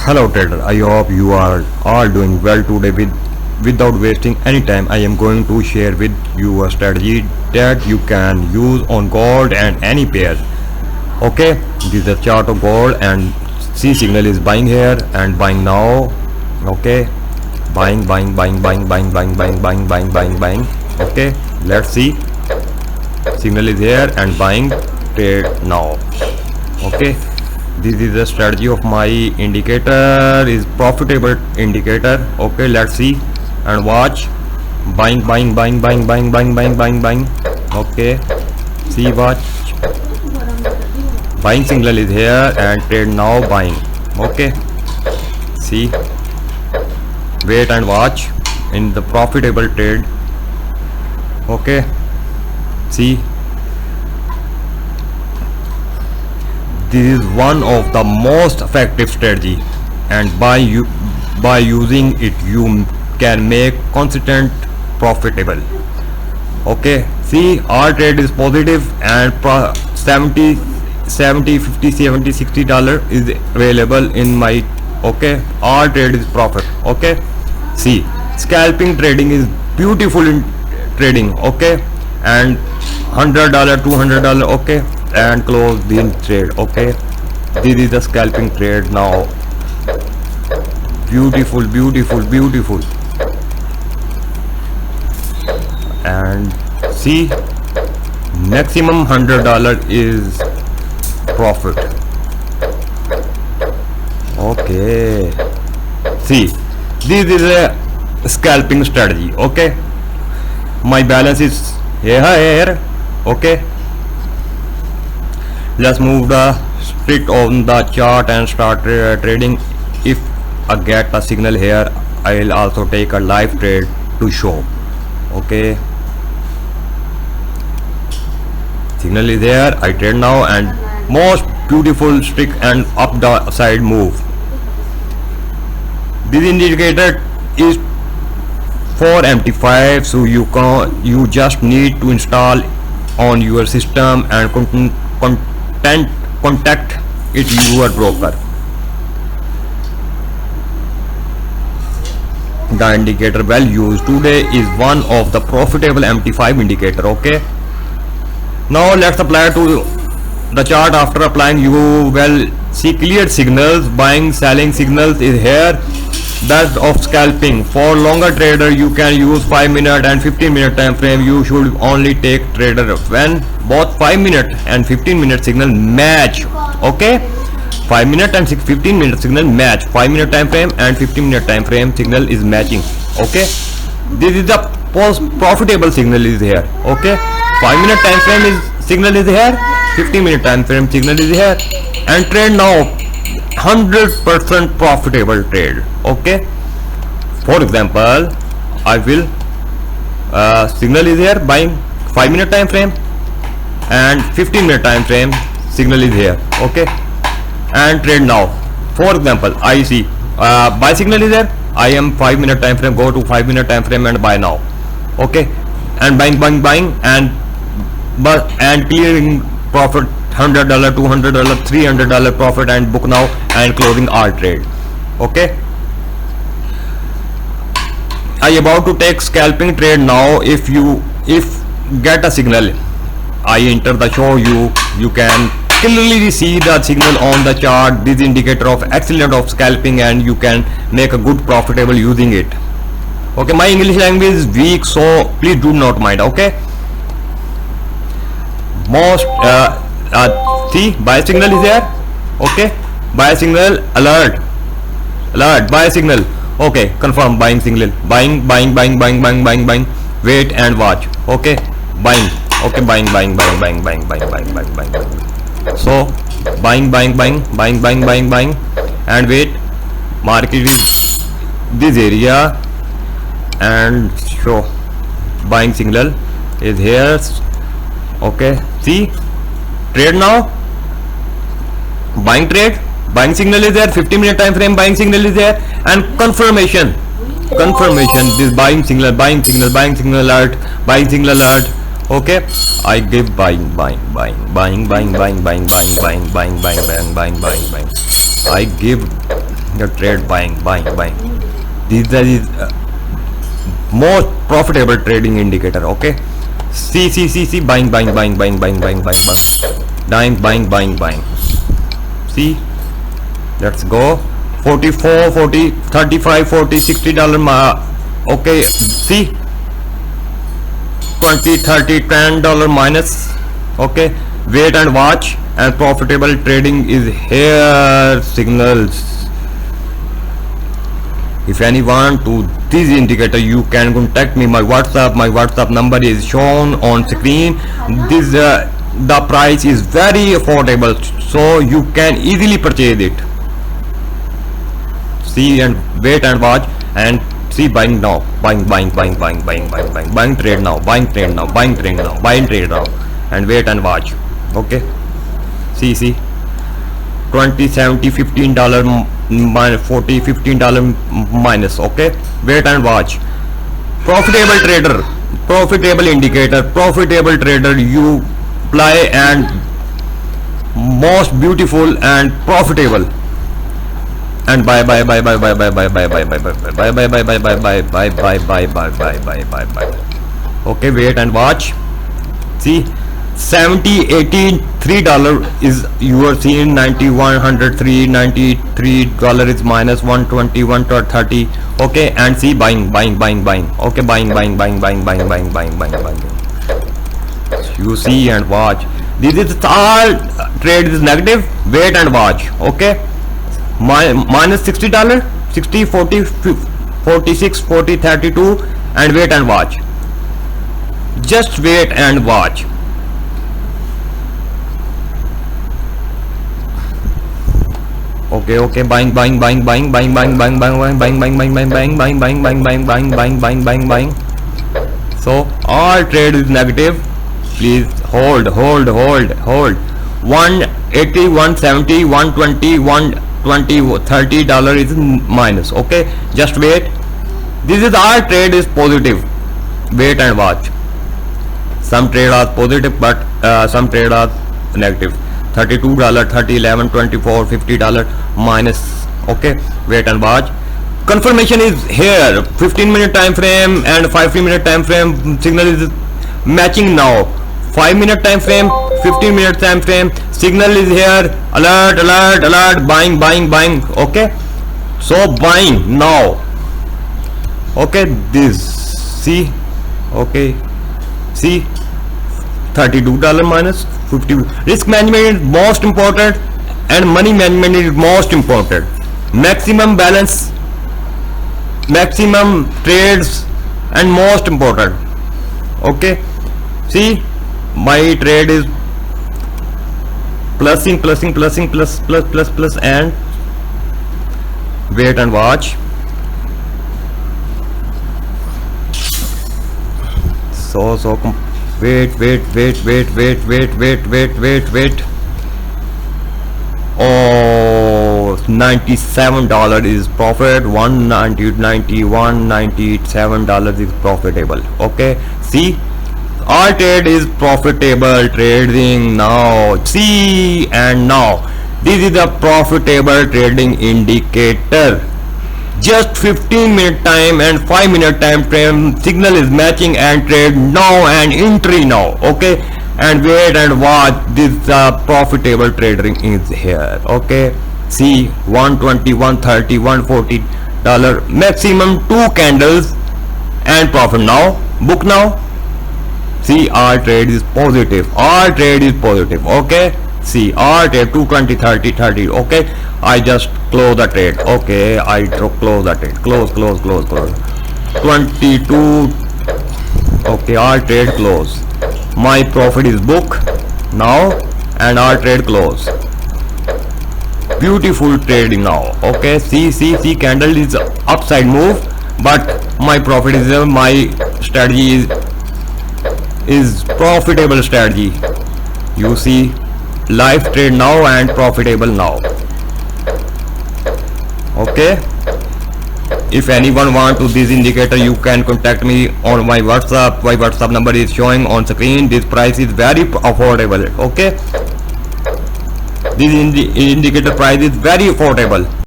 Hello trader, I hope you are all doing well today. Without wasting any time, I am going to share with you a strategy that you can use on gold and any pair. Okay, this is a chart of gold and C signal is buying here and buying now. Okay, buying. Okay, let's see. Signal is here and buying, trade now. Okay, this is the strategy of my indicator, is profitable indicator. Okay, let's see and watch. Buying. Okay, see, watch. Buying signal is here and trade now, buying. Okay, see, wait and watch in the profitable trade. Okay, see, this is one of the most effective strategy, and by using it you can make consistent profitable. Okay, see, our trade is positive and 70 60 dollar is available in my. Okay, our trade is profit. Okay, see, scalping trading is beautiful in trading. Okay, and $100 $200. Okay, and close the trade. Okay, this is the scalping trade now. Beautiful. And see, maximum $100 is profit. Okay, see, this is a scalping strategy. Okay, my balance is here. Okay, let's move the stick on the chart and start trading. If I get a signal here, I will also take a live trade to show. Okay, signal is there, I trade now, and most beautiful stick and up the side move. This indicator is for MT5, so you just need to install on your system and contact it your broker. The indicator well used today is one of the profitable MT5 indicator. Okay, now let's apply to the chart. After applying, you will see clear signals. Buying, selling signals is here. That of scalping. For longer trader, you can use 5-minute and 15-minute time frame. You should only take trader when both 5-minute and 15-minute signal match. Okay, 5-minute and 15-minute signal match. 5-minute time frame and 15-minute time frame signal is matching. Okay, this is the profitable signal is here. Okay, 5-minute time frame is signal is here, 15-minute time frame signal is here, and trade now 100% profitable trade. Okay, for example, I will signal is here, buying 5-minute time frame and 15-minute time frame signal is here. Okay, and trade now. For example, I see buy signal is there, I am 5-minute time frame, go to 5-minute time frame and buy now. Okay, and buying and clearing profit, $100 $200 $300 profit, and book now and closing our trade. Okay, I about to take scalping trade now. If get a signal, I enter the show, you can clearly see the signal on the chart. This indicator of excellent of scalping, and you can make a good profitable using it. Okay, my English language is weak, so please do not mind. Okay, most see, buy signal is there. Okay, buy signal, alert, buy signal. Okay, confirm, buying signal, buying. Wait and watch. Okay, buying. Okay, buying. So buying, and wait. Market is this area and show. Buying signal is here. Okay, see, trade now. Buying trade, buying signal is there, 15-minute time frame buying signal is there, and confirmation. This buying signal alert, buying signal alert. Okay, I give buying. I give the trade buying. This is most profitable trading indicator. Okay, see buying. See, let's go. 44, 40, 35, 40, $60. Okay, see, 20, 30, $10 minus. Okay, wait and watch. And profitable trading is here. Signals. If anyone to this indicator, you can contact me. My WhatsApp number is shown on screen. This the price is very affordable, so you can easily purchase it. See and wait and watch and see, buying now, buying trade now, buying trade now, and wait and watch. Okay, see, $20, $70, $15 minus, $40, $15 minus. Okay, wait and watch. Profitable trader, profitable indicator, profitable trader, you apply and most beautiful and profitable. And bye. Okay, wait and watch. See, 70, 18, $3 is you are seeing 90, 103, $93 is minus 120, 130. Okay, and see, buying. Okay, buying. You see and watch. This is all trade is negative. Wait and watch. Okay, minus $60, 60, 40, 46, 40, 32, and wait and watch. Just wait and watch. Okay, buying. So all trade is negative. Please hold. 180, 170, 120, 120, $30 is minus. Okay, just wait. This is all trade is positive. Wait and watch. Some trade are positive, but some trade are negative. $32, 30, 11, 24, $50 minus. Okay, wait and watch. Confirmation is here. 15-minute time frame and 5-minute time frame. Signal is matching now. 5-minute time frame, 15-minute time frame. Signal is here. Alert. Buying. Okay, so buying now. Okay, this. See. Okay, see. $32 minus 50. Risk management is most important and money management is most important. Maximum balance, maximum trades, and most important. Okay, see, my trade is plus and wait and watch. So wait. Oh, $97 is profit. $197 is profitable. Okay, see, all trade is profitable trading now. See, and now this is a profitable trading indicator. Just 15-minute time and 5-minute time frame. Signal is matching and trade now and entry now. Okay, and wait and watch. This profitable trading is here. Okay, see, 120, 130, $140, maximum 2 candles and profit now. Book now. See, our trade is positive. Okay, see, our trade 220, 30. Okay, I just close the trade. Okay, I close the trade. Close. 22. Okay, our trade close. My profit is book now and our trade close. Beautiful trading now. Okay, see, candle is upside move, but my profit is my strategy is profitable strategy. You see, live trade now and profitable now. Okay, if anyone want to this indicator, you can contact me on my WhatsApp. My WhatsApp number is showing on screen. This price is very affordable. Okay, this indicator price is very affordable.